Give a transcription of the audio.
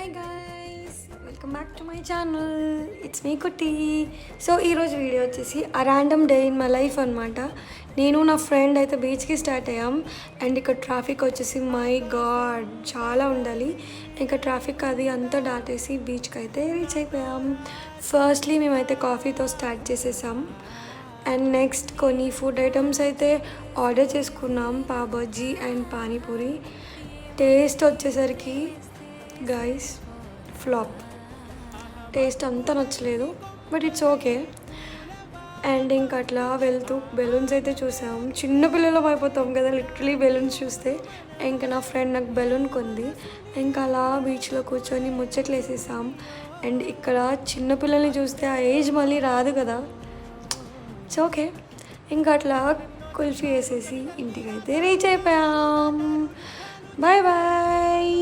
Hi guys, welcome back to my channel. It's me కుట్టి. So ఈరోజు video వచ్చేసి ఆ random day in my life అనమాట. నేను నా ఫ్రెండ్ అయితే బీచ్కి స్టార్ట్ అయ్యాం. అండ్ ఇక్కడ ట్రాఫిక్ వచ్చేసి మై గాడ్ చాలా ఉండాలి. ఇంకా ట్రాఫిక్ అది అంతా దాటేసి బీచ్కి అయితే రీచ్ అయిపోయాం. ఫస్ట్లీ మేమైతే కాఫీతో స్టార్ట్ చేసేసాం. అండ్ నెక్స్ట్ కొన్ని ఫుడ్ ఐటమ్స్ అయితే ఆర్డర్ చేసుకున్నాం, పావ్ బజ్జీ అండ్ పానీపూరి. టేస్ట్ వచ్చేసరికి గైస్ ఫ్లాప్. టేస్ట్ అంతా నచ్చలేదు, బట్ ఇట్స్ ఓకే. అండ్ ఇంకా అట్లా వెళ్తూ బెలూన్స్ అయితే చూసాం. చిన్న పిల్లలు అయిపోతాం కదా లిటరలీ బెలూన్స్ చూస్తే. ఇంకా నా ఫ్రెండ్ నాకు బెలూన్ కొంది. ఇంకా అలా బీచ్లో కూర్చొని ముచ్చట్లు వేసేసాం. అండ్ ఇక్కడ చిన్నపిల్లల్ని చూస్తే ఆ ఏజ్ మళ్ళీ రాదు కదా, ఇట్స్ ఓకే. ఇంకా అట్లా కుల్ఫీ వేసేసి ఇంటికైతే రీచ్ అయిపోయాం. Bye bye.